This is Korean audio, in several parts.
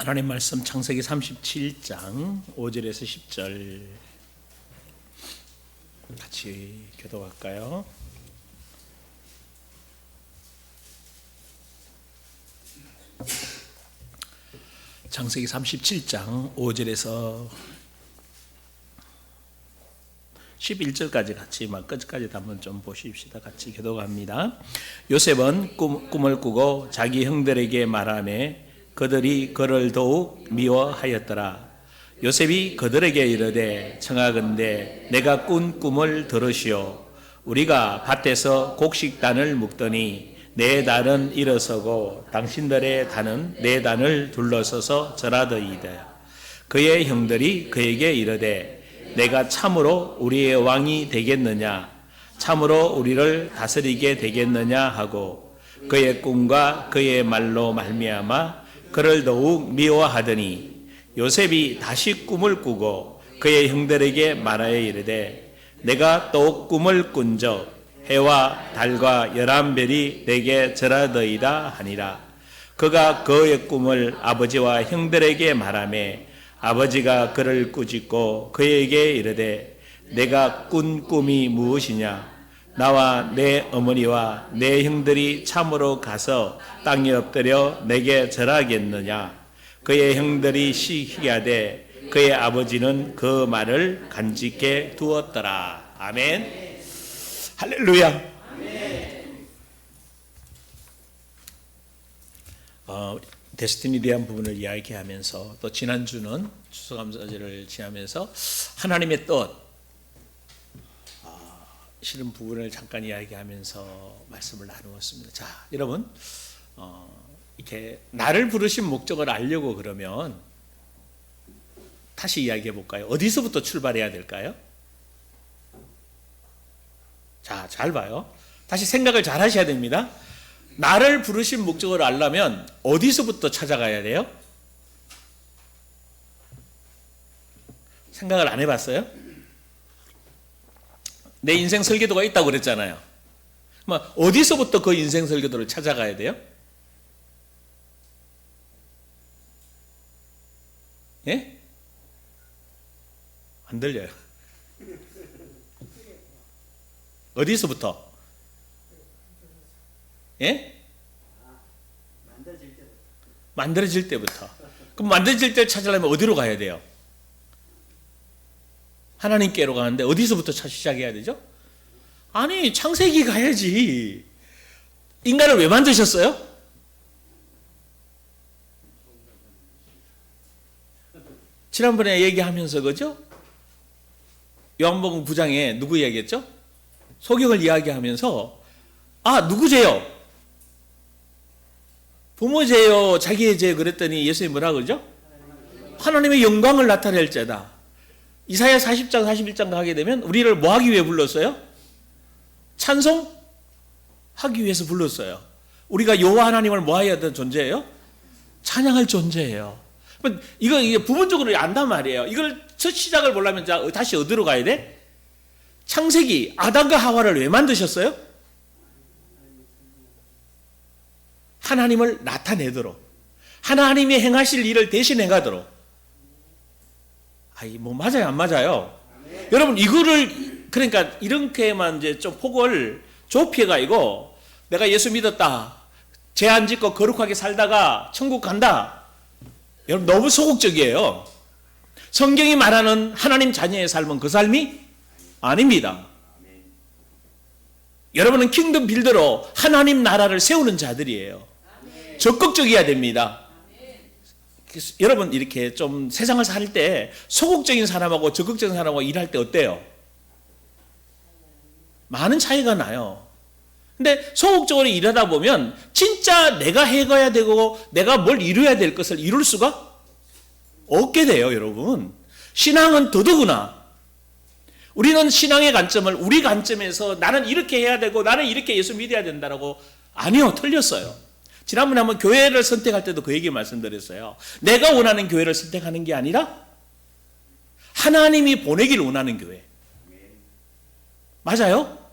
하나님 말씀 창세기 37장 5절에서 10절 같이 교독할까요? 창세기 37장 5절에서 11절까지 같이 끝까지 한번 좀 보십시다. 같이 교독합니다. 요셉은 꿈을 꾸고 자기 형들에게 말하매 그들이 그를 더욱 미워하였더라. 요셉이 그들에게 이르되 청하건대 내가 꾼 꿈을 들으시오. 우리가 밭에서 곡식단을 묶더니 내 단은 일어서고 당신들의 단은 내 단을 둘러서서 절하더이다. 그의 형들이 그에게 이르되 내가 참으로 우리의 왕이 되겠느냐, 참으로 우리를 다스리게 되겠느냐 하고 그의 꿈과 그의 말로 말미암아 그를 더욱 미워하더니 요셉이 다시 꿈을 꾸고 그의 형들에게 말하여 이르되 내가 또 꿈을 꾼적 해와 달과 11별이 내게 절하더이다 하니라. 그가 그의 꿈을 아버지와 형들에게 말하매 아버지가 그를 꾸짖고 그에게 이르되 내가 꾼 꿈이 무엇이냐? 나와 내 어머니와 내 형들이 참으로 가서 땅에 엎드려 내게 절하겠느냐? 그의 형들이 시기하되 그의 아버지는 그 말을 간직해 두었더라. 아멘. 할렐루야. 데스티니에 대한 부분을 이야기하면서 또 지난주는 추수감사절을 지나면서 하나님의 뜻 실은 부분을 잠깐 이야기하면서 말씀을 나누었습니다. 자, 여러분 이렇게 나를 부르신 목적을 알려고 그러면 다시 이야기해 볼까요? 어디서부터 출발해야 될까요? 자, 잘 봐요. 다시 생각을 잘 하셔야 됩니다. 나를 부르신 목적을 알려면 어디서부터 찾아가야 돼요? 생각을 안 해봤어요? 내 인생 설계도가 있다고 그랬잖아요. 어디서부터 그 인생 설계도를 찾아가야 돼요? 예? 안 들려요. 어디서부터? 예? 만들어질 때부터. 그럼 만들어질 때를 찾으려면 어디로 가야 돼요? 하나님께로 가는데 어디서부터 시작해야 되죠? 아니, 창세기 가야지. 인간을 왜 만드셨어요? 지난번에 얘기하면서 그죠? 요한복음 9장에 누구 이야기했죠? 소경을 이야기하면서 누구세요? 부모제요, 자기의 제 그랬더니 예수님이 뭐라 그러죠? 하나님의 영광을 나타낼 자다. 이사야 40장 41장 가게 되면 우리를 뭐 하기 위해 불렀어요? 찬송하기 위해서 불렀어요. 우리가 여호와 하나님을 뭐 해야 되는 존재예요? 찬양할 존재예요. 이게 부분적으로 안단 말이에요. 이걸 첫 시작을 보려면 다시 어디로 가야 돼? 창세기, 아담과 하와를 왜 만드셨어요? 하나님을 나타내도록, 하나님이 행하실 일을 대신 행하도록. 맞아요, 안 맞아요? 네. 여러분, 이거를, 그러니까, 이렇게만 이제 좀 폭을 좁혀가지고, 내가 예수 믿었다. 죄 안 짓고 거룩하게 살다가 천국 간다. 여러분, 너무 소극적이에요. 성경이 말하는 하나님 자녀의 삶은 그 삶이 아닙니다. 여러분은 킹덤 빌더로 하나님 나라를 세우는 자들이에요. 적극적이어야 됩니다. 여러분 이렇게 좀 세상을 살 때 소극적인 사람하고 적극적인 사람하고 일할 때 어때요? 많은 차이가 나요. 근데 소극적으로 일하다 보면 진짜 내가 해가야 되고 내가 뭘 이루어야 될 것을 이룰 수가 없게 돼요, 여러분. 신앙은 더더구나. 우리는 신앙의 관점을 우리 관점에서 나는 이렇게 해야 되고 나는 이렇게 예수 믿어야 된다라고 아니요, 틀렸어요. 지난번에 한번 교회를 선택할 때도 그 얘기 말씀드렸어요. 내가 원하는 교회를 선택하는 게 아니라 하나님이 보내기를 원하는 교회. 맞아요?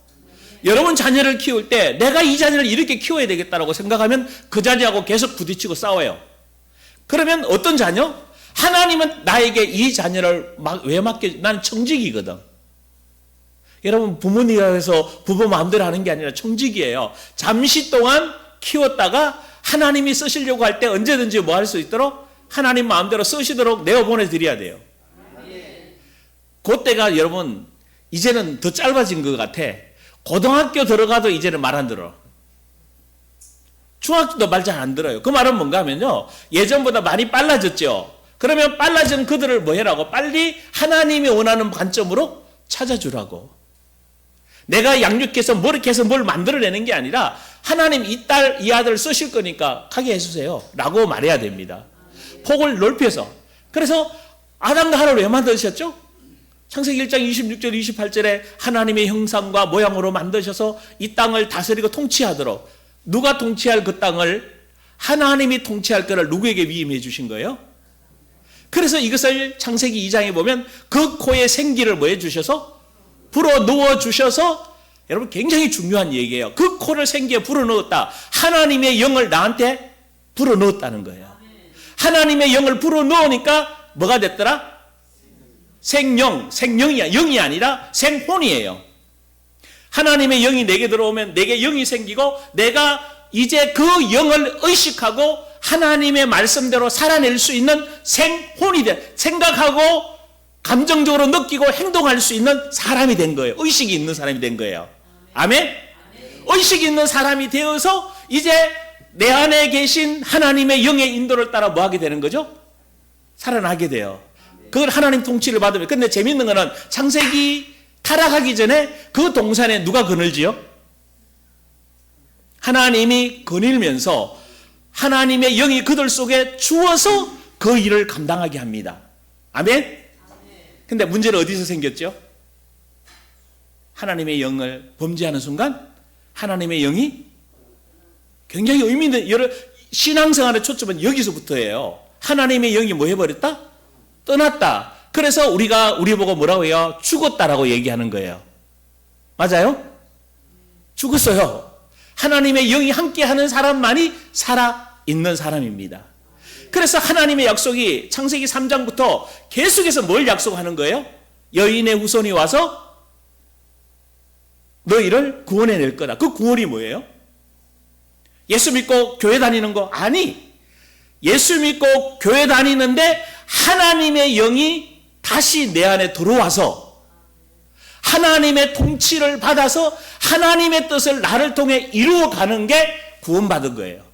여러분 자녀를 키울 때 내가 이 자녀를 이렇게 키워야 되겠다라고 생각하면 그 자녀하고 계속 부딪히고 싸워요. 그러면 어떤 자녀? 하나님은 나에게 이 자녀를 왜 맡겨? 난 청직이거든. 여러분, 부모님이라서 부모 마음대로 하는 게 아니라 청직이에요. 잠시 동안 키웠다가 하나님이 쓰시려고 할 때 언제든지 뭐 할 수 있도록 하나님 마음대로 쓰시도록 내어 보내드려야 돼요. 그때가 여러분 이제는 더 짧아진 것 같아. 고등학교 들어가도 이제는 말 안 들어. 중학교도 말 잘 안 들어요. 그 말은 뭔가 하면요, 예전보다 많이 빨라졌죠. 그러면 빨라진 그들을 뭐 해라고? 빨리 하나님이 원하는 관점으로 찾아주라고. 내가 양육해서 뭐 이렇게 해서 뭘 만들어내는 게 아니라 하나님 이 딸, 이 아들 쓰실 거니까 가게 해주세요 라고 말해야 됩니다. 폭을 넓혀서. 그래서 아담과 하나를 왜 만드셨죠? 창세기 1장 26절 28절에 하나님의 형상과 모양으로 만드셔서 이 땅을 다스리고 통치하도록. 누가 통치할 그 땅을? 하나님이 통치할 거를 누구에게 위임해 주신 거예요? 그래서 이것을 창세기 2장에 보면 그 코에 생기를 뭐 해주셔서? 불어넣어 주셔서, 여러분 굉장히 중요한 얘기예요. 그 코를 생기에 불어넣었다. 하나님의 영을 나한테 불어넣었다는 거예요. 하나님의 영을 불어넣으니까 뭐가 됐더라? 생영, 생영이야. 영이 아니라 생혼이에요. 하나님의 영이 내게 들어오면 내게 영이 생기고 내가 이제 그 영을 의식하고 하나님의 말씀대로 살아낼 수 있는 생혼이 돼. 생각하고 감정적으로 느끼고 행동할 수 있는 사람이 된 거예요. 의식이 있는 사람이 된 거예요. 아멘? 의식이 있는 사람이 되어서 이제 내 안에 계신 하나님의 영의 인도를 따라 뭐 하게 되는 거죠? 살아나게 돼요. 그걸 하나님 통치를 받으면. 근데 재밌는 거는 창세기 타락하기 전에 그 동산에 누가 거늘지요? 하나님이 거닐면서 하나님의 영이 그들 속에 주어서 그 일을 감당하게 합니다. 아멘? 근데 문제는 어디서 생겼죠? 하나님의 영을 범죄하는 순간 하나님의 영이 굉장히 의미 있는, 여러 신앙생활의 초점은 여기서부터예요. 하나님의 영이 뭐 해버렸다? 떠났다. 그래서 우리 보고 뭐라고 해요? 죽었다라고 얘기하는 거예요. 맞아요? 죽었어요. 하나님의 영이 함께하는 사람만이 살아있는 사람입니다. 그래서 하나님의 약속이 창세기 3장부터 계속해서 뭘 약속하는 거예요? 여인의 후손이 와서 너희를 구원해낼 거다. 그 구원이 뭐예요? 예수 믿고 교회 다니는 거? 아니, 예수 믿고 교회 다니는데 하나님의 영이 다시 내 안에 들어와서 하나님의 통치를 받아서 하나님의 뜻을 나를 통해 이루어가는 게 구원받은 거예요.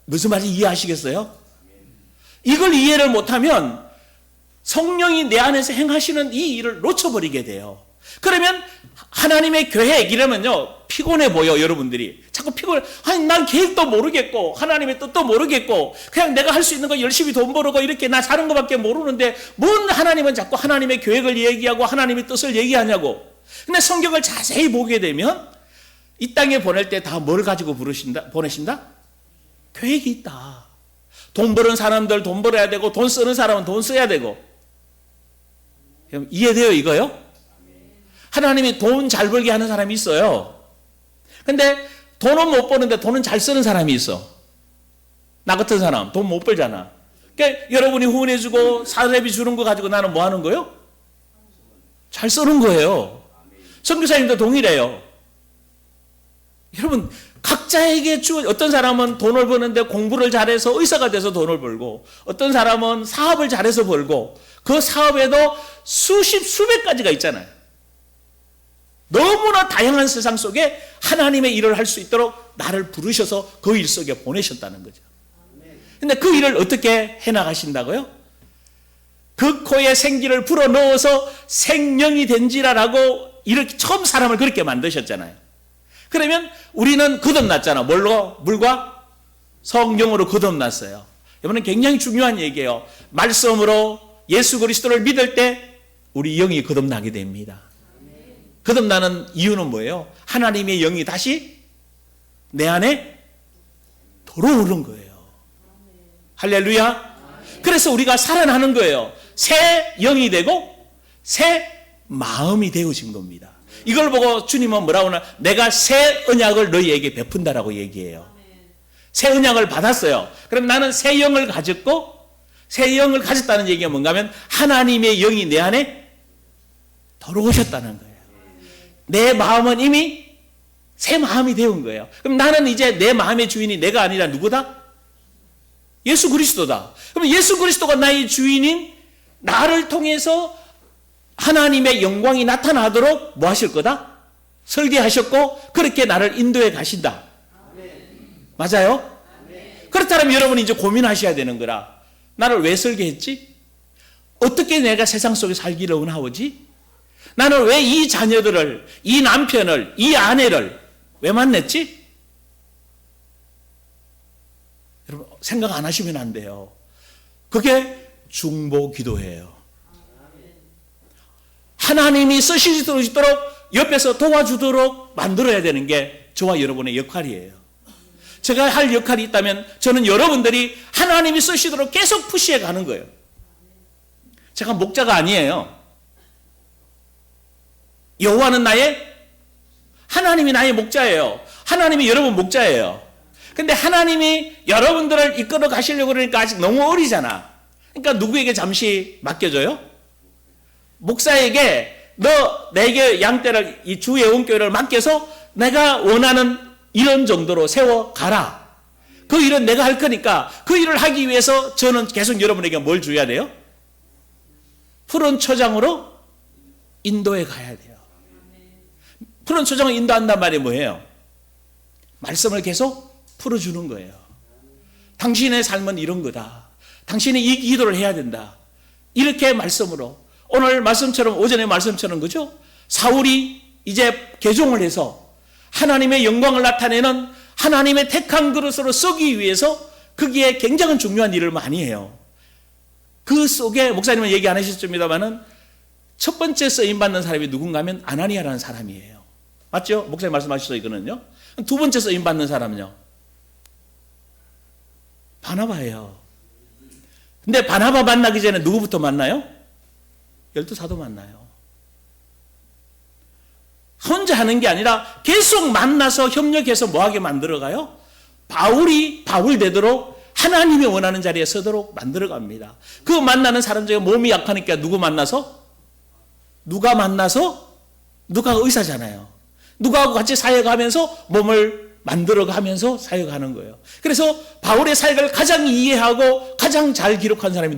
무슨 말인지 이해하시겠어요? 이걸 이해를 못하면 성령이 내 안에서 행하시는 이 일을 놓쳐버리게 돼요. 그러면 하나님의 계획 이러면요, 피곤해 보여. 여러분들이 자꾸 피곤해. 아니, 난 계획도 모르겠고 하나님의 뜻도 모르겠고 그냥 내가 할 수 있는 거 열심히 돈 벌고 이렇게 나 사는 것밖에 모르는데 뭔 하나님은 자꾸 하나님의 계획을 얘기하고 하나님의 뜻을 얘기하냐고. 근데 성경을 자세히 보게 되면 이 땅에 보낼 때 다 뭘 가지고 보내신다? 계획이 있다. 돈 버는 사람들 돈 벌어야 되고 돈 쓰는 사람은 돈 써야 되고. 이해돼요 이거요? 하나님이 돈 잘 벌게 하는 사람이 있어요. 근데 돈은 못 버는데 돈은 잘 쓰는 사람이 있어. 나 같은 사람 돈 못 벌잖아. 그러니까 여러분이 후원해주고 사례비 주는 거 가지고 나는 뭐 하는 거예요? 잘 쓰는 거예요. 선교사님도 동일해요. 여러분 각자에게 어떤 사람은 돈을 버는데 공부를 잘해서 의사가 돼서 돈을 벌고, 어떤 사람은 사업을 잘해서 벌고, 그 사업에도 수백 가지가 있잖아요. 너무나 다양한 세상 속에 하나님의 일을 할 수 있도록 나를 부르셔서 그 일 속에 보내셨다는 거죠. 근데 그 일을 어떻게 해나가신다고요? 그 코에 생기를 불어넣어서 생명이 된지라라고 이렇게 처음 사람을 그렇게 만드셨잖아요. 그러면 우리는 거듭났잖아. 뭘로? 물과 성령으로 거듭났어요. 이번엔 굉장히 중요한 얘기예요. 말씀으로 예수 그리스도를 믿을 때 우리 영이 거듭나게 됩니다. 거듭나는 이유는 뭐예요? 하나님의 영이 다시 내 안에 들어오는 거예요. 할렐루야. 그래서 우리가 살아나는 거예요. 새 영이 되고 새 마음이 되어진 겁니다. 이걸 보고 주님은 뭐라고 하나? 내가 새 언약을 너희에게 베푼다라고 얘기해요. 새 언약을 받았어요. 그럼 나는 새 영을 가졌고, 새 영을 가졌다는 얘기가 뭔가 하면 하나님의 영이 내 안에 들어오셨다는 거예요. 내 마음은 이미 새 마음이 되온 거예요. 그럼 나는 이제 내 마음의 주인이 내가 아니라 누구다? 예수 그리스도다. 그럼 예수 그리스도가 나의 주인인 나를 통해서 하나님의 영광이 나타나도록 뭐 하실 거다? 설계하셨고 그렇게 나를 인도해 가신다. 맞아요? 그렇다면 여러분이 이제 고민하셔야 되는 거라. 나를 왜 설계했지? 어떻게 내가 세상 속에 살기를 원하오지? 나는 왜 이 자녀들을, 이 남편을, 이 아내를 왜 만났지? 여러분 생각 안 하시면 안 돼요. 그게 중보 기도예요. 하나님이 쓰실 수 있도록 옆에서 도와주도록 만들어야 되는 게 저와 여러분의 역할이에요. 제가 할 역할이 있다면 저는 여러분들이 하나님이 쓰시도록 계속 푸시해 가는 거예요. 제가 목자가 아니에요. 여호와는 하나님이 나의 목자예요. 하나님이 여러분 목자예요. 근데 하나님이 여러분들을 이끌어 가시려고 그러니까 아직 너무 어리잖아. 그러니까 누구에게 잠시 맡겨줘요? 목사에게 너 내게 양떼를 이 주 예언교회를 맡겨서 내가 원하는 이런 정도로 세워 가라. 그 일은 내가 할 거니까 그 일을 하기 위해서 저는 계속 여러분에게 뭘 줘야 돼요? 푸른 초장으로 인도해 가야 돼요. 푸른 초장을 인도한단 말이 뭐예요? 말씀을 계속 풀어주는 거예요. 당신의 삶은 이런 거다. 당신이 이 기도를 해야 된다. 이렇게 말씀으로 오늘 말씀처럼 오전에 말씀처럼 그죠? 사울이 이제 개종을 해서 하나님의 영광을 나타내는 하나님의 택한 그릇으로 쓰기 위해서 거기에 굉장히 중요한 일을 많이 해요. 그 속에 목사님은 얘기 안 하셨습니다만은 첫 번째 쓰임받는 사람이 누군가 하면 아나니아라는 사람이에요. 맞죠? 목사님 말씀하셨죠 이거는요. 두 번째 쓰임받는 사람은요. 바나바예요. 근데 바나바 만나기 전에 누구부터 만나요? 12사도 만나요. 혼자 하는 게 아니라 계속 만나서 협력해서 뭐하게 만들어가요? 바울이 바울 되도록 하나님이 원하는 자리에 서도록 만들어갑니다. 그 만나는 사람 중에 몸이 약하니까 누가 만나서 누가 의사잖아요. 누가하고 같이 사역하면서 몸을 만들어가면서 사역하는 거예요. 그래서 바울의 사역을 가장 이해하고 가장 잘 기록한 사람이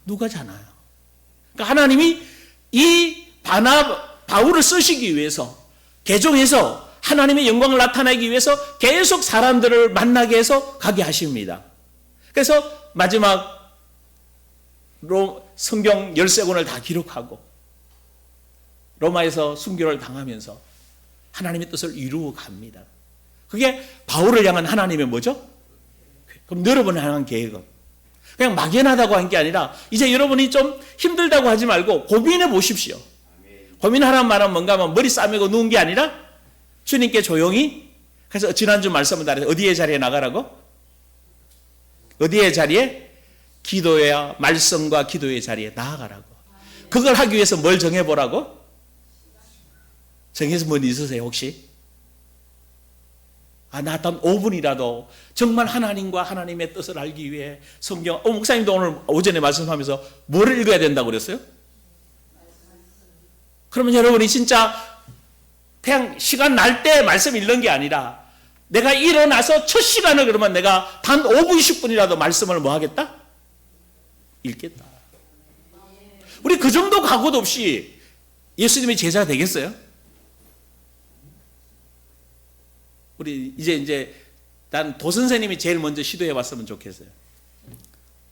누가잖아요. 그러니까 하나님이 이 바울을 쓰시기 위해서 개종해서 하나님의 영광을 나타내기 위해서 계속 사람들을 만나게 해서 가게 하십니다. 그래서 마지막 성경 13권을 다 기록하고 로마에서 순교를 당하면서 하나님의 뜻을 이루어 갑니다. 그게 바울을 향한 하나님의 뭐죠? 그럼 여러분을 향한 계획은 그냥 막연하다고 한 게 아니라 이제 여러분이 좀 힘들다고 하지 말고 고민해 보십시오. 고민하라는 말은 뭔가 하면 머리 싸매고 누운 게 아니라 주님께 조용히. 그래서 지난주 말씀을 따라서 어디의 자리에 나가라고? 어디의 자리에? 기도야 말씀과 기도의 자리에 나아가라고. 그걸 하기 위해서 뭘 정해보라고? 정해서 뭐 있으세요 혹시? 나 단 5분이라도 정말 하나님과 하나님의 뜻을 알기 위해 성경, 목사님도 오늘 오전에 말씀하면서 뭐를 읽어야 된다고 그랬어요? 그러면 여러분이 진짜 그냥 시간 날 때 말씀 읽는 게 아니라 내가 일어나서 첫 시간을 그러면 내가 단 5분, 10분이라도 말씀을 뭐 하겠다? 읽겠다. 우리 그 정도 각오도 없이 예수님의 제자가 되겠어요? 우리 이제 난 도선생님이 제일 먼저 시도해 봤으면 좋겠어요.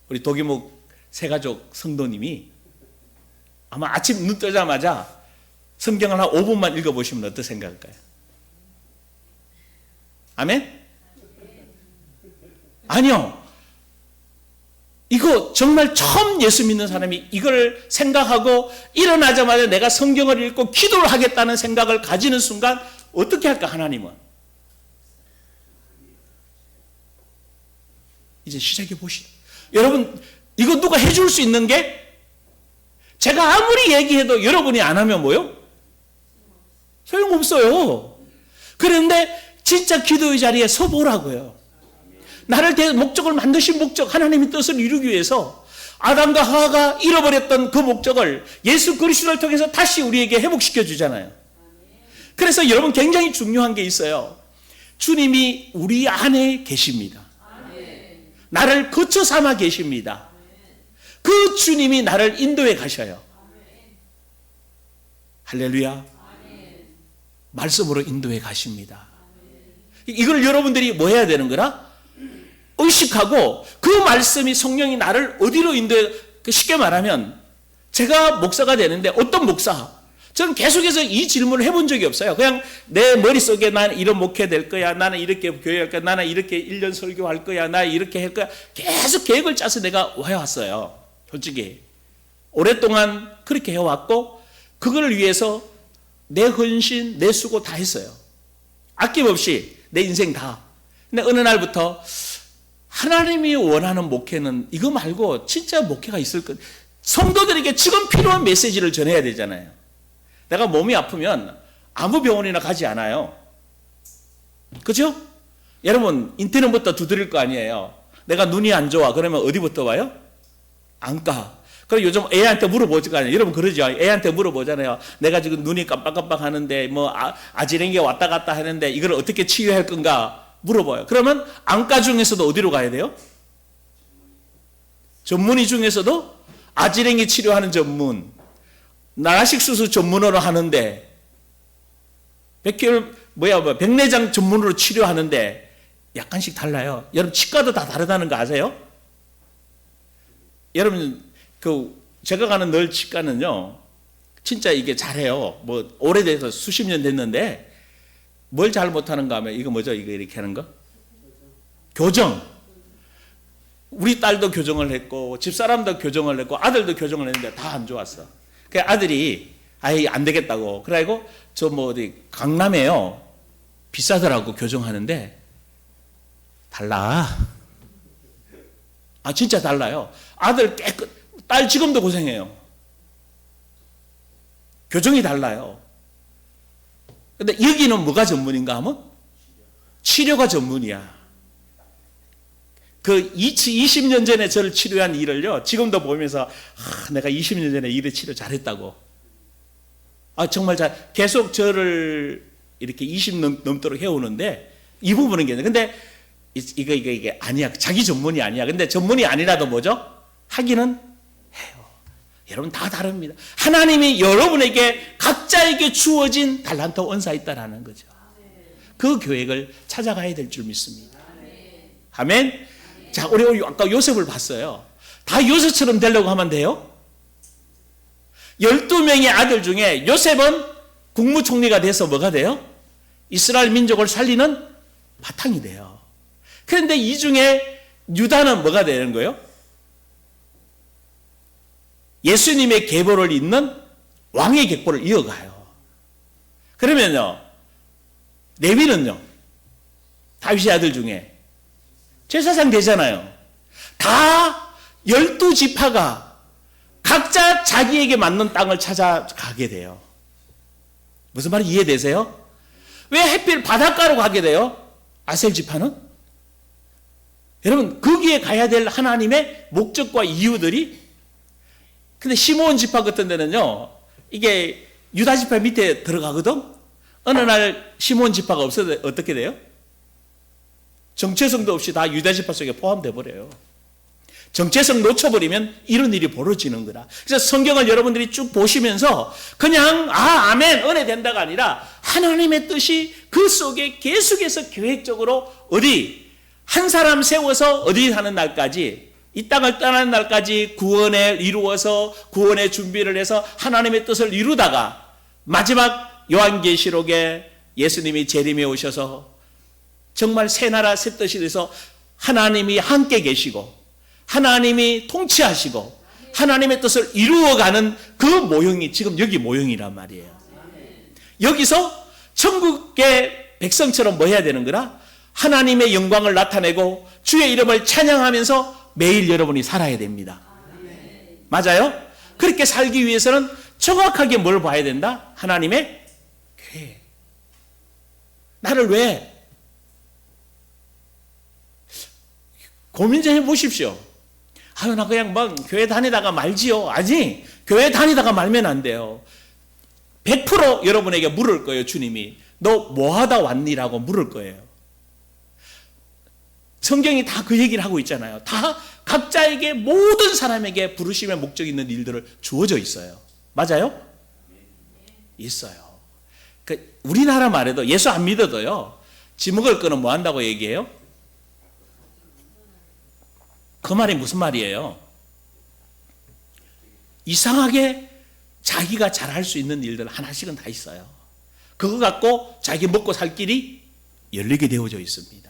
우리 도기목 세가족 성도님이 아마 아침 눈 뜨자마자 성경을 한 5분만 읽어보시면 어떻게 생각할까요? 아멘? 아니요. 이거 정말 처음 예수 믿는 사람이 이걸 생각하고 일어나자마자 내가 성경을 읽고 기도를 하겠다는 생각을 가지는 순간 어떻게 할까 하나님은? 이제 시작해 보시죠. 여러분 이거 누가 해줄 수 있는 게 제가 아무리 얘기해도 여러분이 안 하면 뭐요? 소용없어요. 그런데 진짜 기도의 자리에 서보라고요. 나를 목적을 만드신 목적, 하나님의 뜻을 이루기 위해서 아담과 하와가 잃어버렸던 그 목적을 예수 그리스도를 통해서 다시 우리에게 회복시켜 주잖아요. 그래서 여러분 굉장히 중요한 게 있어요. 주님이 우리 안에 계십니다. 나를 거처 삼아 계십니다. 그 주님이 나를 인도해 가셔요. 할렐루야. 말씀으로 인도해 가십니다. 이걸 여러분들이 뭐 해야 되는 거라? 의식하고 그 말씀이 성령이 나를 어디로 인도해, 쉽게 말하면 제가 목사가 되는데 어떤 목사? 저는 계속해서 이 질문을 해본 적이 없어요. 그냥 내 머릿속에 나는 이런 목회 될 거야. 나는 이렇게 교회할 거야. 나는 이렇게 1년 설교할 거야. 나 이렇게 할 거야. 계속 계획을 짜서 내가 해왔어요. 솔직히. 오랫동안 그렇게 해왔고 그거를 위해서 내 헌신, 내 수고 다 했어요. 아낌없이 내 인생 다. 근데 어느 날부터 하나님이 원하는 목회는 이거 말고 진짜 목회가 있을 것. 성도들에게 지금 필요한 메시지를 전해야 되잖아요. 내가 몸이 아프면 아무 병원이나 가지 않아요. 그죠? 여러분 인터넷부터 두드릴 거 아니에요. 내가 눈이 안 좋아. 그러면 어디부터 와요? 안과. 그럼 요즘 애한테 물어보잖아요. 여러분 그러죠? 애한테 물어보잖아요. 내가 지금 눈이 깜빡깜빡 하는데 뭐 아지랭이가 왔다 갔다 하는데 이걸 어떻게 치유할 건가 물어봐요. 그러면 안과 중에서도 어디로 가야 돼요? 전문의 중에서도 아지랭이 치료하는 전문, 나라식 수술 전문으로 하는데 백내장 전문으로 치료하는데 약간씩 달라요. 여러분 치과도 다 다르다는 거 아세요? 여러분 제가 가는 늘 치과는요 진짜 이게 잘해요. 뭐 오래돼서 수십 년 됐는데 뭘 잘 못하는가 하면 이거 뭐죠? 이거 이렇게 하는 거? 교정. 우리 딸도 교정을 했고 집사람도 교정을 했고 아들도 교정을 했는데 다 안 좋았어. 그 아들이 아예 안 되겠다고 그래가지고 저 뭐 어디 강남에요 비싸더라고 교정하는데 달라. 아 진짜 달라요. 아들 딸 지금도 고생해요. 교정이 달라요. 근데 여기는 뭐가 전문인가 하면 치료가 전문이야. 그 20년 전에 저를 치료한 일을요 지금도 보면서 내가 20년 전에 일을 치료 잘했다고. 정말 계속 저를 이렇게 20년 넘도록 해오는데 이 부분은 괜찮아요. 근데 이게 아니야. 자기 전문이 아니야. 근데 전문이 아니라도 뭐죠? 하기는 해요. 여러분 다 다릅니다. 하나님이 여러분에게 각자에게 주어진 달란트 원사 있다라는 거죠. 그 계획을 찾아가야 될 줄 믿습니다. 아멘. 자, 우리 아까 요셉을 봤어요. 다 요셉처럼 되려고 하면 돼요? 12명의 아들 중에 요셉은 국무총리가 돼서 뭐가 돼요? 이스라엘 민족을 살리는 바탕이 돼요. 그런데 이 중에 유다는 뭐가 되는 거예요? 예수님의 계보를 잇는 왕의 계보를 이어가요. 그러면요, 레위는요, 다윗의 아들 중에 제사장 되잖아요. 다 12지파가 각자 자기에게 맞는 땅을 찾아가게 돼요. 무슨 말인지 이해되세요? 왜 하필 바닷가로 가게 돼요? 아셀 지파는? 여러분 거기에 가야 될 하나님의 목적과 이유들이, 근데 시므온 지파 같은 데는요 이게 유다 지파 밑에 들어가거든. 어느 날 시므온 지파가 없어도 어떻게 돼요? 정체성도 없이 다 유다 지파 속에 포함돼 버려요. 정체성 놓쳐버리면 이런 일이 벌어지는 거다. 그래서 성경을 여러분들이 쭉 보시면서 그냥 아멘 은혜 된다가 아니라 하나님의 뜻이 그 속에 계속해서 계획적으로 어디 한 사람 세워서 어디 하는 날까지, 이 땅을 떠나는 날까지 구원에 이루어서 구원의 준비를 해서 하나님의 뜻을 이루다가 마지막 요한계시록에 예수님이 재림해 오셔서 정말 새 나라 새 뜻이 돼서 하나님이 함께 계시고 하나님이 통치하시고 하나님의 뜻을 이루어가는 그 모형이 지금 여기 모형이란 말이에요. 여기서 천국의 백성처럼 뭐 해야 되는 거라? 하나님의 영광을 나타내고 주의 이름을 찬양하면서 매일 여러분이 살아야 됩니다. 맞아요? 그렇게 살기 위해서는 정확하게 뭘 봐야 된다? 하나님의 계획. 나를 왜? 고민 좀 해보십시오. 아유, 나 그냥 막 교회 다니다가 말지요. 아니, 교회 다니다가 말면 안 돼요. 100% 여러분에게 물을 거예요, 주님이. 너 뭐 하다 왔니라고 물을 거예요. 성경이 다 그 얘기를 하고 있잖아요. 다 각자에게, 모든 사람에게 부르심의 목적 있는 일들을 주어져 있어요. 맞아요? 있어요. 우리나라 말에도 예수 안 믿어도요, 지 먹을 거는 뭐 한다고 얘기해요? 그 말이 무슨 말이에요? 이상하게 자기가 잘할 수 있는 일들 하나씩은 다 있어요. 그거 갖고 자기 먹고 살 길이 열리게 되어져 있습니다.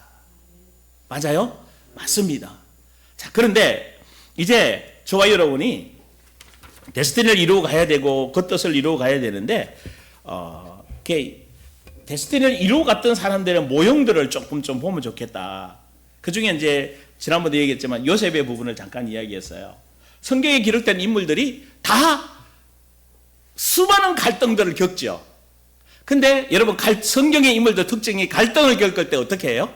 맞아요? 맞습니다. 자, 그런데 이제 저와 여러분이 데스티니를 이루어 가야 되고 그 뜻을 이루어 가야 되는데, 데스티니를 이루어 갔던 사람들의 모형들을 조금 좀 보면 좋겠다. 그 중에 이제 지난번에 얘기했지만 요셉의 부분을 잠깐 이야기했어요. 성경에 기록된 인물들이 다 수많은 갈등들을 겪죠. 근데 여러분, 성경의 인물들 특징이 갈등을 겪을 때 어떻게 해요?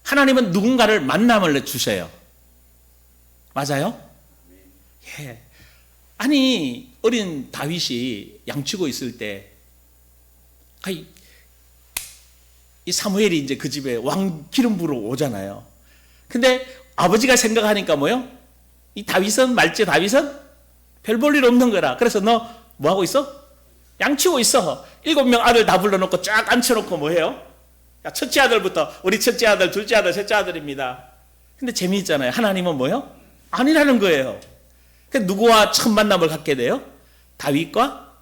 하나님은 누군가를 만남을 주세요. 맞아요? 예. 아니, 어린 다윗이 양치고 있을 때, 이 사무엘이 이제 그 집에 왕 기름 부러 오잖아요. 근데 아버지가 생각하니까 뭐요? 이 다윗은, 말째 다윗은 별 볼 일 없는 거라. 그래서 너 뭐 하고 있어? 양치고 있어. 7명 아들 다 불러놓고 쫙 앉혀놓고 뭐 해요? 야, 첫째 아들부터, 우리 첫째 아들, 둘째 아들, 셋째 아들입니다. 근데 재미있잖아요. 하나님은 뭐요? 아니라는 거예요. 누구와 첫 만남을 갖게 돼요? 다윗과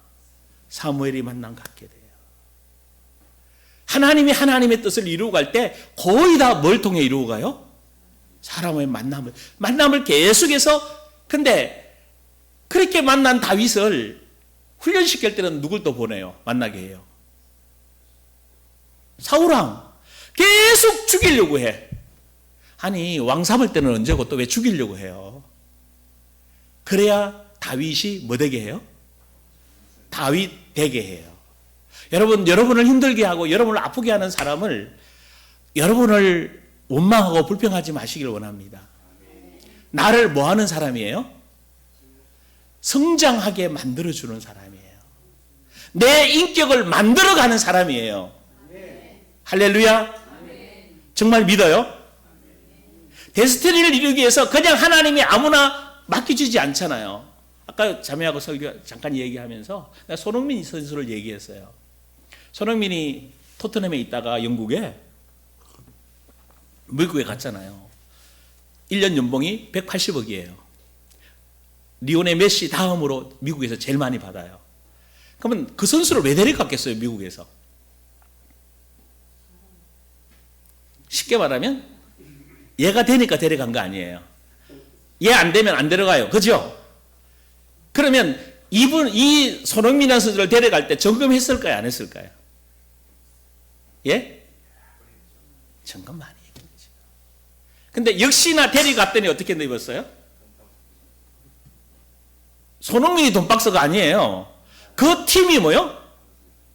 사무엘이 만남 갖게 돼요. 하나님이 하나님의 뜻을 이루어 갈 때 거의 다 뭘 통해 이루어 가요? 사람의 만남을 계속해서. 근데 그렇게 만난 다윗을 훈련시킬 때는 누굴 또 보내요? 만나게 해요. 사울왕 계속 죽이려고 해. 아니, 왕 삼을 때는 언제고 또 왜 죽이려고 해요? 그래야 다윗이 뭐 되게 해요? 다윗 되게 해요. 여러분을 힘들게 하고 여러분을 아프게 하는 사람을, 여러분을 원망하고 불평하지 마시길 원합니다. 나를 뭐 하는 사람이에요? 성장하게 만들어주는 사람이에요. 내 인격을 만들어가는 사람이에요. 할렐루야. 정말 믿어요? 데스티니를 이루기 위해서 그냥 하나님이 아무나 맡겨주지 않잖아요. 아까 자매하고 설교 잠깐 얘기하면서 내가 손흥민 선수를 얘기했어요. 손흥민이 토트넘에 있다가 영국에, 미국에 갔잖아요. 1년 연봉이 180억이에요. 리오넬 메시 다음으로 미국에서 제일 많이 받아요. 그러면 그 선수를 왜 데려갔겠어요, 미국에서? 쉽게 말하면 얘가 되니까 데려간 거 아니에요. 얘 안 되면 안 데려가요. 그죠? 그러면 이 손흥민 선수를 데려갈 때 점검했을까요, 안 했을까요? 예? 점검 많이 했겠죠. 근데 역시나 데려갔더니 어떻게 입었어요? 손흥민이 돈박스가 아니에요. 그 팀이 뭐요?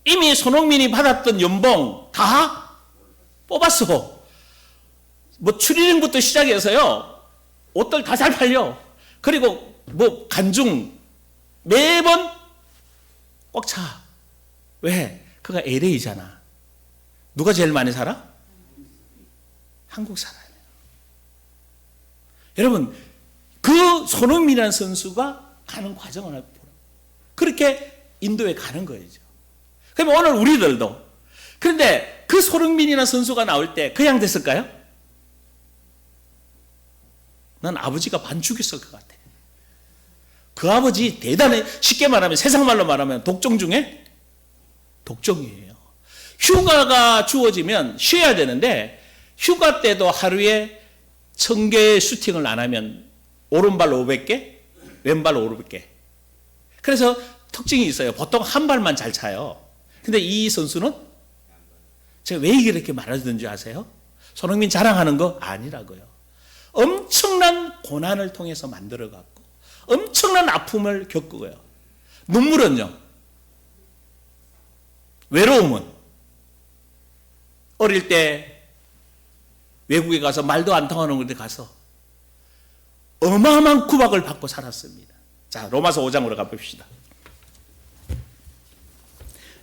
이미 손흥민이 받았던 연봉 다 뽑았어. 뭐 추리닝부터 시작해서요, 옷들 다 잘 팔려. 그리고 뭐 간중 매번 꽉 차. 왜? 그가 LA잖아. 누가 제일 많이 살아? 한국 사람이에요. 여러분, 그 손흥민이라는 선수가 가는 과정을 보라. 그렇게 인도에 가는 거죠. 그러면 오늘 우리들도, 그런데 그 손흥민이라는 선수가 나올 때 그냥 됐을까요? 난 아버지가 반 죽였을 것 같아. 그 아버지 대단해. 쉽게 말하면, 세상 말로 말하면 독종 중에 독종이에요. 휴가가 주어지면 쉬어야 되는데, 휴가 때도 하루에 1000개의 슈팅을 안 하면 오른발 500개, 왼발 500개. 그래서 특징이 있어요. 보통 한 발만 잘 차요. 근데 이 선수는, 제가 왜 이렇게 말해주는지 아세요? 손흥민 자랑하는 거 아니라고요. 엄청난 고난을 통해서 만들어갔고 엄청난 아픔을 겪고요. 눈물은요, 외로움은 어릴 때 외국에 가서 말도 안 통하는 데 가서 어마어마한 구박을 받고 살았습니다. 자, 로마서 5장으로 가봅시다.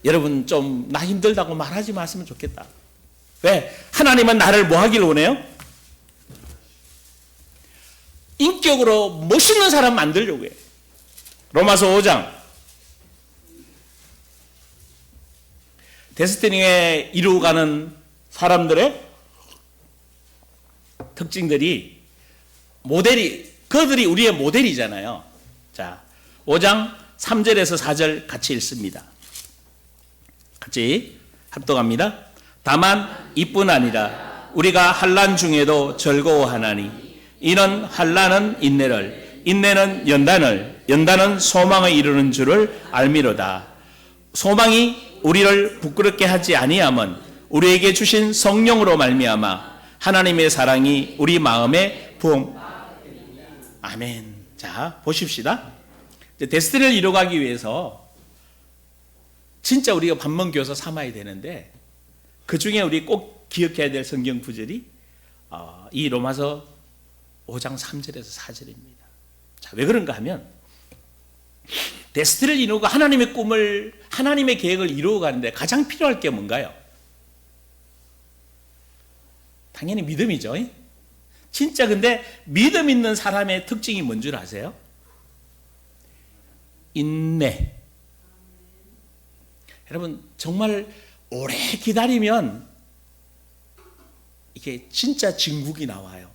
여러분 좀 나 힘들다고 말하지 마시면 좋겠다. 왜? 하나님은 나를 뭐 하길 원해요? 인격으로 멋있는 사람 만들려고 해요. 로마서 5장. 데스티니에 이루어가는 사람들의 특징들이 그들이 우리의 모델이잖아요. 자, 5장 3절에서 4절 같이 읽습니다. 같이 합독합니다. 다만 이뿐 아니라 우리가 환난 중에도 즐거워하나니 이는 환난은 인내를, 인내는 연단을, 연단은 소망을 이루는 줄을 알미로다. 소망이 우리를 부끄럽게 하지 아니함은 우리에게 주신 성령으로 말미암아 하나님의 사랑이 우리 마음에 부음. 아멘. 자, 보십시다. 데스티니를 이루어가기 위해서 진짜 우리가 반문교사 삼아야 되는데 그 중에 우리 꼭 기억해야 될 성경 구절이 이 로마서 5장 3절에서 4절입니다. 자, 왜 그런가 하면 데스티니를 이루고 하나님의 꿈을, 하나님의 계획을 이루어가는데 가장 필요할 게 뭔가요? 당연히 믿음이죠. 진짜 근데 믿음 있는 사람의 특징이 뭔 줄 아세요? 인내. 여러분 정말 오래 기다리면 이게 진짜 진국이 나와요.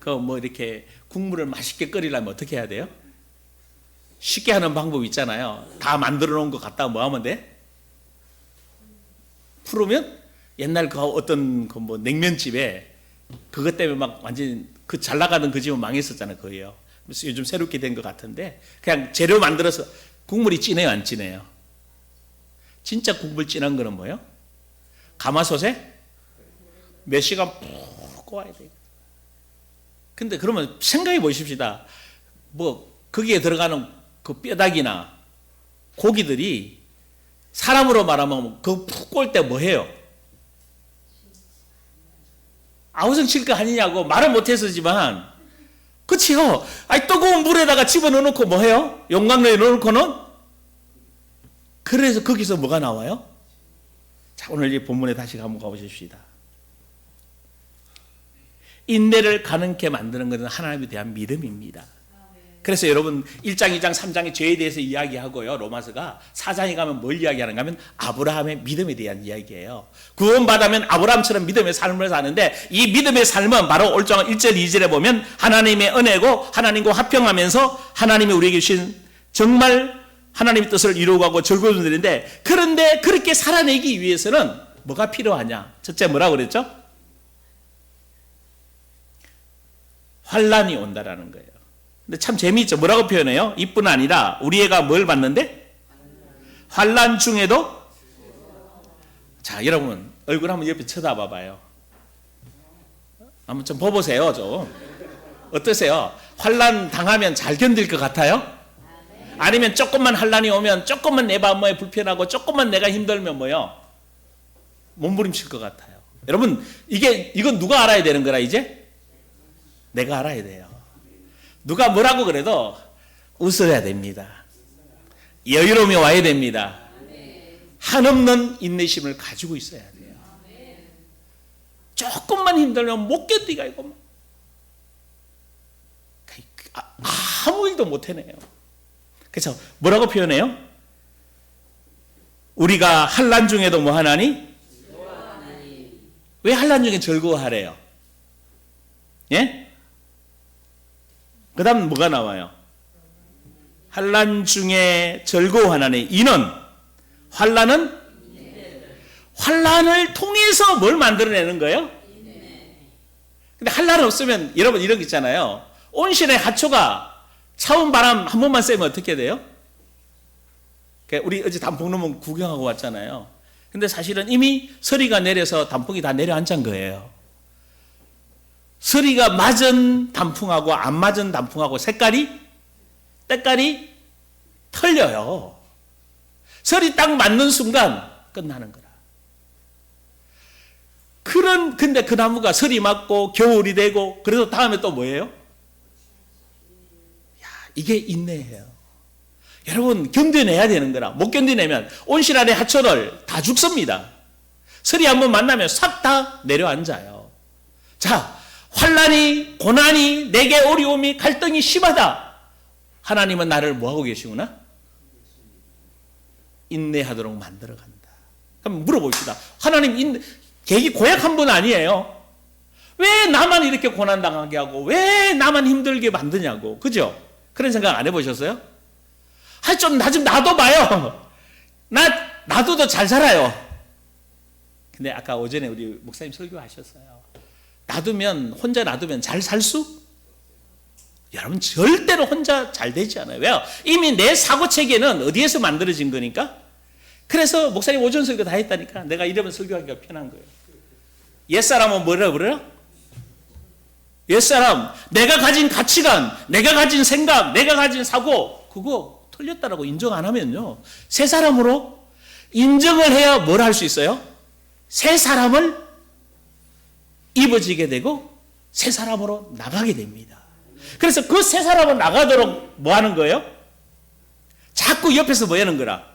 뭐 이렇게 국물을 맛있게 끓이려면 어떻게 해야 돼요? 쉽게 하는 방법 있잖아요. 다 만들어 놓은 거 갖다가 뭐 하면 돼? 풀으면 옛날 그 어떤 그 뭐 냉면집에 그것 때문에 막 완전 그 잘 나가는 그 집은 망했었잖아요. 그거예요. 그래서 요즘 새롭게 된 것 같은데 그냥 재료 만들어서 국물이 진해요, 안 진해요? 진짜 국물 진한 거는 뭐예요? 가마솥에 몇 시간 푹 구워야 돼요. 근데 그러면 생각해 보십시다. 뭐 거기에 들어가는 그 뼈다귀나 고기들이 사람으로 말하면 그 푹 구울 때 뭐 해요? 아우성 칠 거 아니냐고 말을 못했었지만 그치요. 아니 뜨거운 물에다가 집어넣어놓고 뭐 해요? 용광로에 넣어놓고는 그래서 거기서 뭐가 나와요? 자, 오늘 이 본문에 다시 한번 가보십시다. 인내를 가능케 만드는 것은 하나님에 대한 믿음입니다. 그래서 여러분 1장, 2장, 3장에 죄에 대해서 이야기하고요. 로마서가 4장에 가면 뭘 이야기하는가 하면 아브라함의 믿음에 대한 이야기예요. 구원받으면 아브라함처럼 믿음의 삶을 사는데 이 믿음의 삶은 바로 올 장 1절, 2절에 보면 하나님의 은혜고 하나님과 합평하면서 하나님이 우리에게 주신 정말 하나님의 뜻을 이루어가고 즐거운 일인데 그런데 그렇게 살아내기 위해서는 뭐가 필요하냐? 첫째 뭐라고 그랬죠? 환난이 온다라는 거예요. 근데 참 재미있죠. 뭐라고 표현해요? 이뿐 아니라 우리 애가 뭘 받는데? 환난 중에도. 자, 여러분 얼굴 한번 옆에 쳐다봐봐요. 한번 좀 보세요. 좀 어떠세요? 환난 당하면 잘 견딜 것 같아요? 아니면 조금만 환난이 오면 조금만 내 마음이 불편하고 조금만 내가 힘들면 뭐요? 몸부림칠 것 같아요. 여러분 이건 누가 알아야 되는 거라 이제? 내가 알아야 돼요. 누가 뭐라고 그래도 웃어야 됩니다. 여유로움이 와야 됩니다. 한없는 인내심을 가지고 있어야 돼요. 조금만 힘들면 못 견디가 이거 아무 일도 못 해내요. 그래서 뭐라고 표현해요? 우리가 환난 중에도 뭐 하나니? 왜 환난 중에 즐거워하래요? 예? 그 다음 뭐가 나와요? 환난 중에 즐거워하나니 이는 환난은 환난을 통해서 뭘 만들어내는 거예요? 근데 환난 없으면 여러분 이런 거 있잖아요. 온실의 하초가 차운 바람 한 번만 쐬면 어떻게 돼요? 우리 어제 단풍농원 구경하고 왔잖아요. 근데 사실은 이미 서리가 내려서 단풍이 다 내려앉은 거예요. 서리가 맞은 단풍하고 안 맞은 단풍하고 때깔이 틀려요. 서리 딱 맞는 순간 끝나는 거라. 근데 그 나무가 설이 맞고 겨울이 되고, 그래서 다음에 또 뭐예요? 야, 이게 인내예요. 여러분, 견뎌내야 되는 거라. 못 견뎌내면 온실안의 하초를 다 죽습니다. 설이 한번 만나면 싹 다 내려앉아요. 자, 환난이, 고난이, 내게 어려움이, 갈등이 심하다. 하나님은 나를 뭐하고 계시구나? 인내하도록 만들어간다. 그럼 물어봅시다. 하나님 계기 고약한 분 아니에요? 왜 나만 이렇게 고난당하게 하고 왜 나만 힘들게 만드냐고. 그죠? 그런 생각 안 해보셨어요? 나 좀 놔둬봐요. 나도 더 잘 살아요. 근데 아까 오전에 우리 목사님 설교하셨어요. 혼자 놔두면 잘 살 수? 여러분, 절대로 혼자 잘 되지 않아요. 왜요? 이미 내 사고체계는 어디에서 만들어진 거니까? 그래서 목사님 오전 설교 다 했다니까 내가 이러면 설교하기가 편한 거예요. 옛사람은 뭐라 그래요? 옛사람, 내가 가진 가치관, 내가 가진 생각, 내가 가진 사고, 그거 틀렸다라고 인정 안 하면요, 새 사람으로 인정을 해야 뭘 할 수 있어요? 새 사람을 입어지게 되고 새 사람으로 나가게 됩니다. 그래서 그 새 사람을 나가도록 뭐 하는 거예요? 자꾸 옆에서 뭐 하는 거라?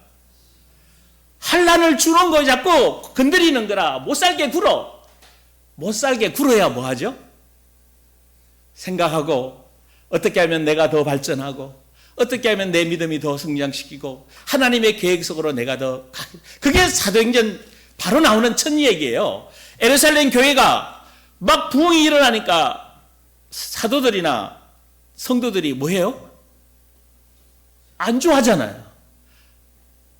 환난을 주는 거 자꾸 건드리는 거라. 못 살게 굴어. 못 살게 굴어야 뭐 하죠? 생각하고 어떻게 하면 내가 더 발전하고 어떻게 하면 내 믿음이 더 성장시키고 하나님의 계획 속으로 내가 더 그게 사도행전 바로 나오는 첫 얘기예요. 예루살렘 교회가 막 부흥이 일어나니까 사도들이나 성도들이 뭐해요? 안주하잖아요.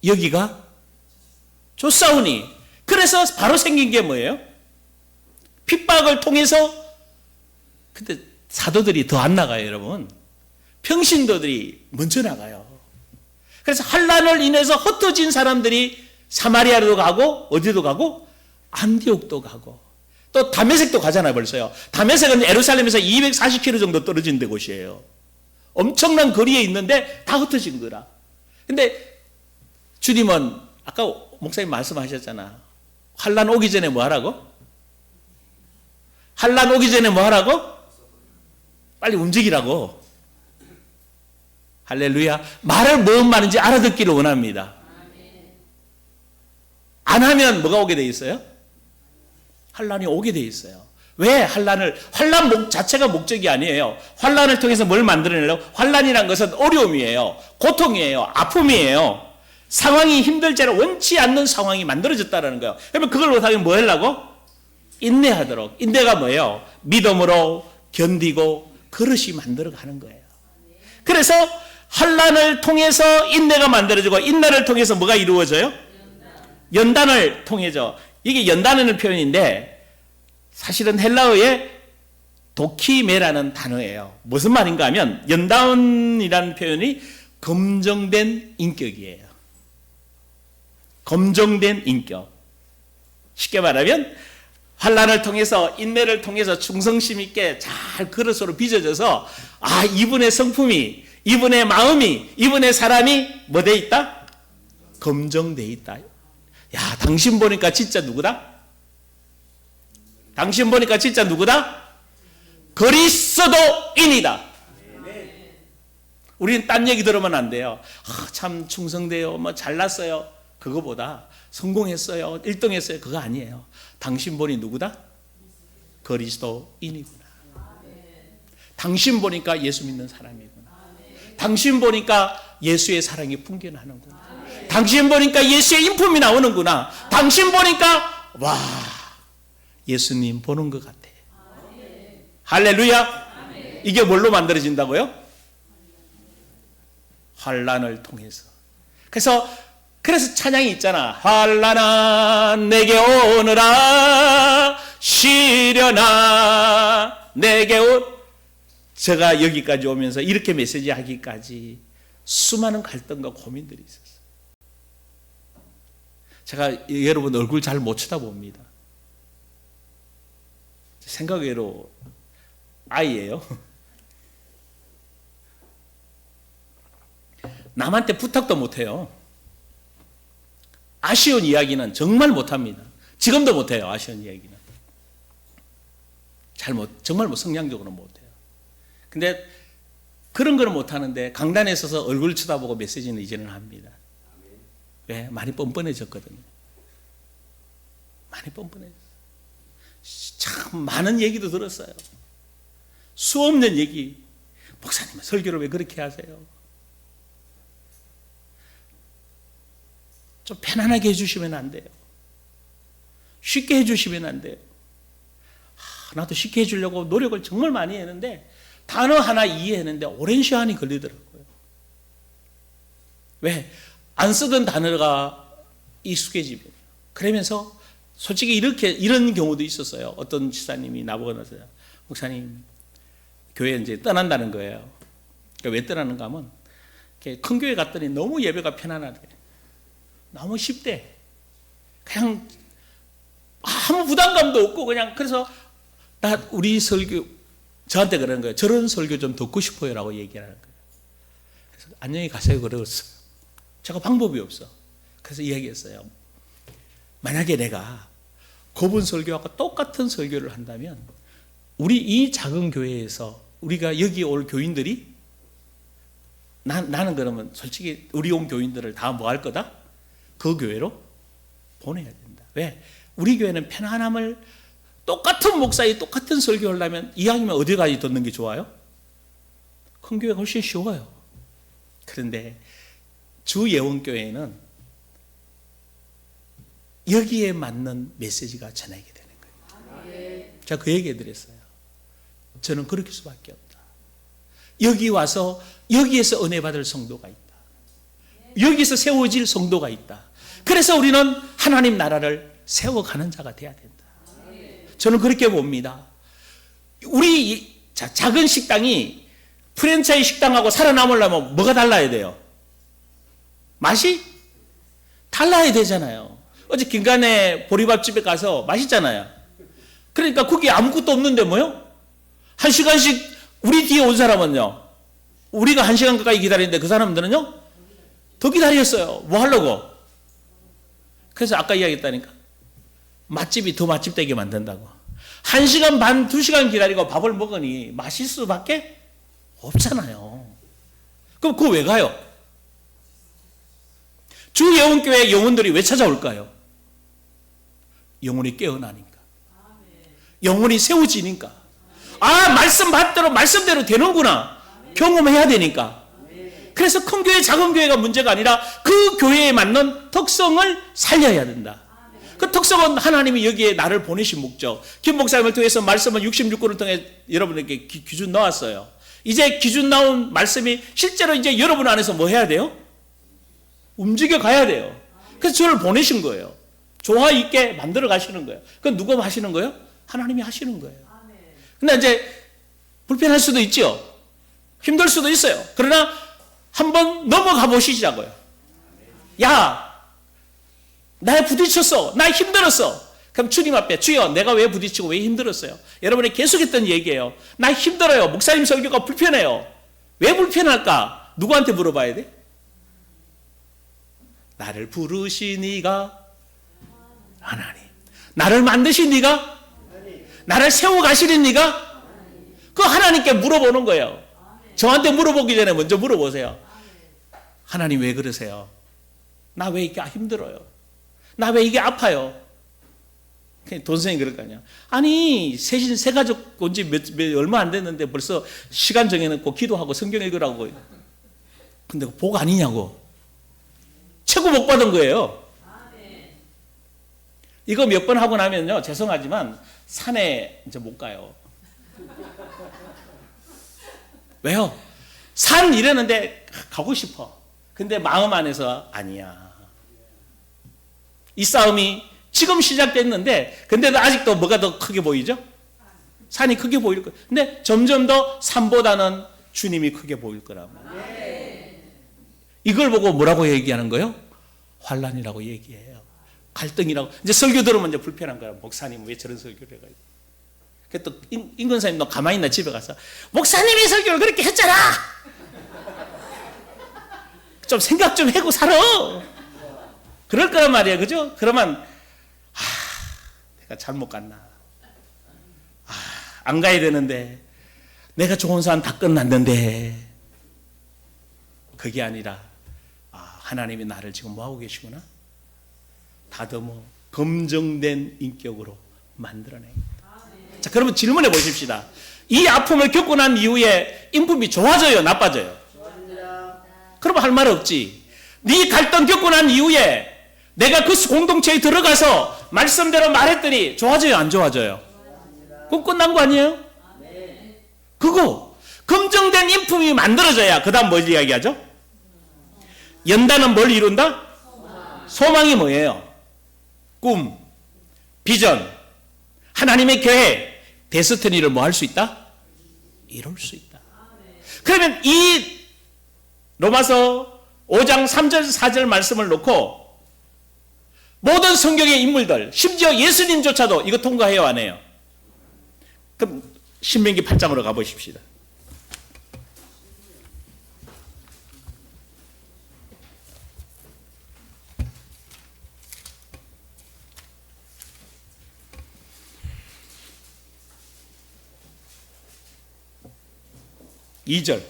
여기가 좋사오니. 그래서 바로 생긴 게 뭐예요? 핍박을 통해서. 근데 사도들이 더 안 나가요, 여러분. 평신도들이 먼저 나가요. 그래서 환난을 인해서 흩어진 사람들이 사마리아로도 가고 어디도 가고 안디옥도 가고 또 다메섹도 가잖아요. 벌써요. 다메섹은 예루살렘에서 240km 정도 떨어진 데 곳이에요. 엄청난 거리에 있는데 다 흩어진 거라. 근데 주님은 아까 목사님 말씀하셨잖아. 환난 오기 전에 뭐 하라고? 환난 오기 전에 뭐 하라고? 빨리 움직이라고. 할렐루야. 말을 뭐 말인지 알아듣기를 원합니다. 안 하면 뭐가 오게 돼 있어요? 환난이 오게 돼 있어요. 왜 환난 자체가 목적이 아니에요. 환난을 통해서 뭘 만들어내려고? 환난이란 것은 어려움이에요. 고통이에요. 아픔이에요. 상황이 힘들지를 원치 않는 상황이 만들어졌다는 거예요. 그러면 그걸 못하면 뭐 하려고? 인내하도록. 인내가 뭐예요? 믿음으로 견디고 그릇이 만들어가는 거예요. 그래서 환난을 통해서 인내가 만들어지고 인내를 통해서 뭐가 이루어져요? 연단을 통해서. 이게 연단하는 표현인데 사실은 헬라어의 도키메라는 단어예요. 무슨 말인가 하면 연단이라는 표현이 검정된 인격이에요. 검정된 인격. 쉽게 말하면 환난을 통해서 인내를 통해서 충성심 있게 잘 그릇으로 빚어져서 이분의 성품이 이분의 마음이 이분의 사람이 뭐 돼 있다? 검정돼 있다. 야, 당신 보니까 진짜 누구다? 당신 보니까 진짜 누구다? 그리스도인이다. 우리는 딴 얘기 들으면 안 돼요. 참 충성돼요. 뭐 잘났어요. 그거보다 성공했어요. 1등 했어요. 그거 아니에요. 당신 보니 누구다? 그리스도인이구나. 당신 보니까 예수 믿는 사람이구나. 당신 보니까 예수의 사랑이 풍겨나는구나. 당신 보니까 예수의 인품이 나오는구나. 당신 보니까 와, 예수님 보는 것 같아. 할렐루야. 이게 뭘로 만들어진다고요? 환난을 통해서. 그래서 찬양이 있잖아. 환난아 내게 오너라 시련아 내게 제가 여기까지 오면서 이렇게 메시지 하기까지 수많은 갈등과 고민들이 있었어요. 제가 여러분 얼굴 잘 못 쳐다봅니다. 생각외로 아이예요. 남한테 부탁도 못해요. 아쉬운 이야기는 정말 못합니다. 지금도 못해요. 아쉬운 이야기는. 정말 성량적으로 못해요. 근데 그런 거는 못하는데 강단에 서서 얼굴 쳐다보고 메시지는 이제는 합니다. 왜? 많이 뻔뻔해졌거든요. 많이 뻔뻔해졌어요. 참 많은 얘기도 들었어요. 수없는 얘기. 목사님은 설교를 왜 그렇게 하세요? 좀 편안하게 해주시면 안 돼요. 쉽게 해주시면 안 돼요. 나도 쉽게 해주려고 노력을 정말 많이 했는데 단어 하나 이해했는데 오랜 시간이 걸리더라고요. 왜? 안 쓰던 단어가 익숙해지면. 그러면서 솔직히 이런 경우도 있었어요. 어떤 지사님이 나보고 나서요. 목사님, 교회 이제 떠난다는 거예요. 그러니까 왜 떠나는가 하면 큰 교회 갔더니 너무 예배가 편안하대. 너무 쉽대. 그냥 아무 부담감도 없고 그냥 그래서 우리 설교 저한테 그러는 거예요. 저런 설교 좀 듣고 싶어요라고 얘기하는 거예요. 그래서 안녕히 가세요 그랬어요. 제가 방법이 없어. 그래서 이야기했어요. 만약에 내가 그분 설교하고 똑같은 설교를 한다면 우리 이 작은 교회에서 우리가 여기 올 교인들이 나는 그러면 솔직히 우리 온 교인들을 다 뭐 할 거다? 그 교회로 보내야 된다. 왜? 우리 교회는 편안함을 똑같은 목사의 똑같은 설교를 하려면 이왕이면 어디까지 듣는 게 좋아요? 큰 교회가 훨씬 쉬워요. 그런데 주 예원교회는 여기에 맞는 메시지가 전하게 되는 거예요. 제가 그 얘기 해드렸어요. 저는 그렇게 수밖에 없다. 여기 와서 여기에서 은혜 받을 성도가 있다. 여기서 세워질 성도가 있다. 그래서 우리는 하나님 나라를 세워가는 자가 돼야 된다. 저는 그렇게 봅니다. 우리 작은 식당이 프랜차이즈 식당하고 살아남으려면 뭐가 달라야 돼요? 맛이 달라야 되잖아요. 어제 김간에 보리밥집에 가서 맛있잖아요. 그러니까 거기 아무것도 없는데 뭐요? 1시간씩 우리 뒤에 온 사람은요. 우리가 1시간 가까이 기다리는데 그 사람들은요. 더 기다렸어요. 뭐 하려고? 그래서 아까 이야기했다니까. 맛집이 더 맛집 되게 만든다고. 1시간 반, 2시간 기다리고 밥을 먹으니 맛있을 수밖에 없잖아요. 그럼 그거 왜 가요? 주 예원교회 영혼들이 왜 찾아올까요? 영혼이 깨어나니까. 영혼이 세워지니까. 아, 말씀대로 되는구나. 경험해야 되니까. 그래서 큰 교회, 작은 교회가 문제가 아니라 그 교회에 맞는 특성을 살려야 된다. 그 특성은 하나님이 여기에 나를 보내신 목적. 김 목사님을 통해서 말씀은 66권을 통해 여러분에게 기준 나왔어요. 이제 기준 나온 말씀이 실제로 이제 여러분 안에서 뭐 해야 돼요? 움직여 가야 돼요. 그래서 저를 보내신 거예요. 조화 있게 만들어 가시는 거예요. 그건 누가 하시는 거예요? 하나님이 하시는 거예요. 근데 이제 불편할 수도 있죠. 힘들 수도 있어요. 그러나 한번 넘어가 보시자고요. 야, 나 부딪혔어. 나 힘들었어. 그럼 주님 앞에 주여 내가 왜 부딪히고 왜 힘들었어요? 여러분이 계속했던 얘기예요. 나 힘들어요. 목사님 설교가 불편해요. 왜 불편할까? 누구한테 물어봐야 돼? 나를 부르신 이가 하나님. 나를 만드신 이가 나를 세워가시는 이가 그 하나님께 물어보는 거예요. 저한테 물어보기 전에 먼저 물어보세요. 하나님 왜 그러세요? 나 왜 이렇게 힘들어요? 나 왜 이게 아파요? 돈생이 그럴 거 아니야. 아니 새 가족 온 지 얼마 안 됐는데 벌써 시간 정해놓고 기도하고 성경 읽으라고. 근데 복 아니냐고. 최고 복 받은 거예요. 이거 몇 번 하고 나면요, 죄송하지만 산에 이제 못 가요. 왜요? 산 이러는데 가고 싶어. 근데 마음 안에서 아니야. 이 싸움이 지금 시작됐는데, 근데도 아직도 뭐가 더 크게 보이죠? 산이 크게 보일 거예요. 근데 점점 더 산보다는 주님이 크게 보일 거라고. 이걸 보고 뭐라고 얘기하는 거예요? 환란이라고 얘기해요. 갈등이라고. 이제 설교 들으면 이제 불편한 거야. 목사님 왜 저런 설교를 해가지고. 그 또 임건사님 너 가만히 있나 집에 가서 목사님이 설교를 그렇게 했잖아. 좀 생각 좀 하고 살아. 그럴 거란 말이야, 그죠? 그러면 내가 잘못 갔나? 안 가야 되는데 내가 좋은 사람 다 끝났는데 그게 아니라 하나님이 나를 지금 뭐하고 계시구나? 다듬어 검증된 인격으로 만들어냅니다. 자, 그러면 질문해 보십시다. 이 아픔을 겪고 난 이후에 인품이 좋아져요? 나빠져요? 그러면 할 말 없지. 네 갈등 겪고 난 이후에 내가 그 공동체에 들어가서 말씀대로 말했더니 좋아져요? 안 좋아져요? 그럼 끝난 거 아니에요? 그거 검증된 인품이 만들어져야 그 다음 뭘 이야기하죠? 연단은 뭘 이룬다? 소망이 뭐예요? 꿈, 비전, 하나님의 계획, 데스티니를 뭐 할 수 있다? 이룰 수 있다. 그러면 이 로마서 5장 3절 4절 말씀을 놓고 모든 성경의 인물들, 심지어 예수님조차도 이거 통과해요, 안 해요? 그럼 신명기 8장으로 가보십시다. 이 절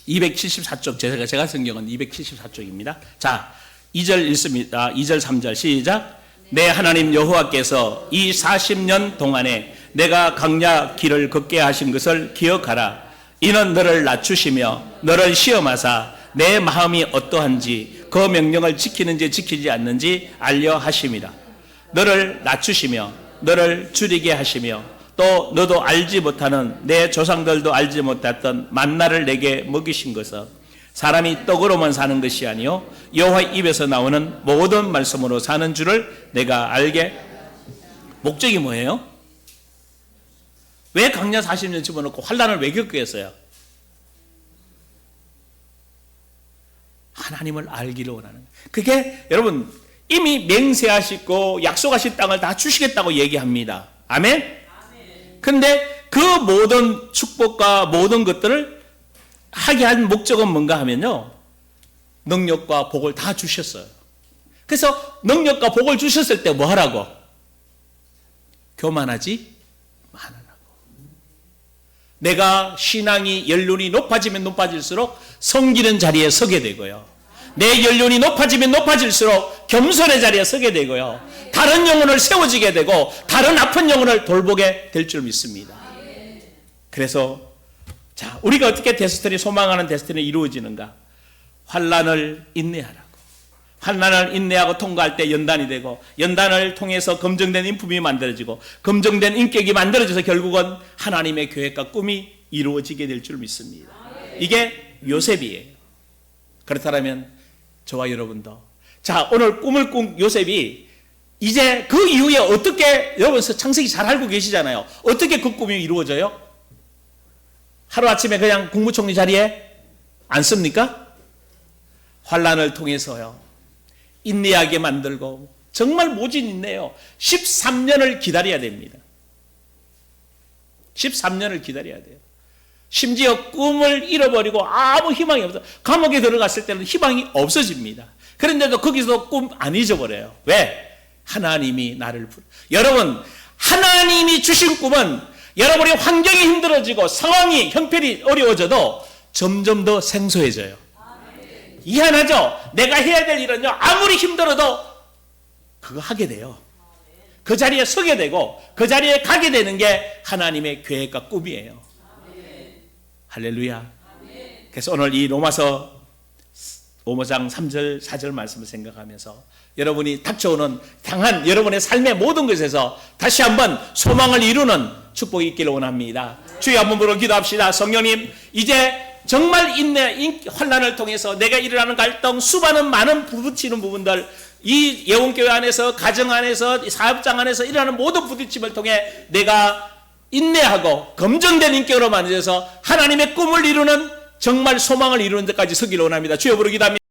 274쪽 제가 성경은 274쪽입니다. 자, 2절 읽습니다. 2절 3절 시작. 내 하나님 여호와께서 이 40년 동안에 내가 광야 길을 걷게 하신 것을 기억하라. 이는 너를 낮추시며 너를 시험하사 내 마음이 어떠한지 그 명령을 지키는지 지키지 않는지 알려 하심이라. 너를 낮추시며 너를 줄이게 하시며 또 너도 알지 못하는 내 조상들도 알지 못했던 만나를 내게 먹이신 것은 사람이 떡으로만 사는 것이 아니요 여호와의 입에서 나오는 모든 말씀으로 사는 줄을 내가 알게. 목적이 뭐예요? 왜 광야 40년 집어넣고 환란을 왜 겪게 했어요? 하나님을 알기를 원하는 거예요. 그게 여러분 이미 맹세하시고 약속하신 땅을 다 주시겠다고 얘기합니다. 아멘? 근데 그 모든 축복과 모든 것들을 하게 한 목적은 뭔가 하면요, 능력과 복을 다 주셨어요. 그래서 능력과 복을 주셨을 때 뭐 하라고? 교만하지 말라고. 내가 신앙이 연륜이 높아지면 높아질수록 섬기는 자리에 서게 되고요, 내 연륜이 높아지면 높아질수록 겸손의 자리에 서게 되고요, 다른 영혼을 세워지게 되고 다른 아픈 영혼을 돌보게 될 줄 믿습니다. 그래서 자, 우리가 어떻게 데스티니, 소망하는 데스티니 이루어지는가? 환난을 인내하라고. 환난을 인내하고 통과할 때 연단이 되고, 연단을 통해서 검증된 인품이 만들어지고, 검증된 인격이 만들어져서 결국은 하나님의 계획과 꿈이 이루어지게 될 줄 믿습니다. 이게 요셉이에요. 그렇다면 저와 여러분도, 자, 오늘 꿈을 꾼 요셉이 이제 그 이후에 어떻게, 여러분 창세기 잘 알고 계시잖아요. 어떻게 그 꿈이 이루어져요? 하루아침에 그냥 국무총리 자리에 앉습니까? 환란을 통해서요, 인내하게 만들고, 정말 모진 인내요. 13년을 기다려야 됩니다. 13년을 기다려야 돼요. 심지어 꿈을 잃어버리고 아무 희망이 없어. 감옥에 들어갔을 때는 희망이 없어집니다. 그런데도 거기서 꿈 안 잊어버려요. 왜? 하나님이 나를 여러분, 하나님이 주신 꿈은 여러분의 환경이 힘들어지고 상황이 형편이 어려워져도 점점 더 생소해져요. 이해하죠? 내가 해야 될 일은요, 아무리 힘들어도 그거 하게 돼요. 그 자리에 서게 되고 그 자리에 가게 되는 게 하나님의 계획과 꿈이에요. 할렐루야. 그래서 오늘 이 로마서 5장 3절 4절 말씀을 생각하면서 여러분이 닥쳐오는 당한 여러분의 삶의 모든 것에서 다시 한번 소망을 이루는 축복이 있기를 원합니다. 주여 한번 부르고 기도합시다. 성령님, 이제 정말 인내, 환난을 통해서 내가 일어나는 갈등, 수많은 많은 부딪히는 부분들, 이 예원교회 안에서, 가정 안에서, 사업장 안에서 일어나는 모든 부딪힘을 통해 내가 인내하고 검증된 인격으로 만들어서 하나님의 꿈을 이루는, 정말 소망을 이루는 데까지 서기를 원합니다. 주여 부르기도 합니다.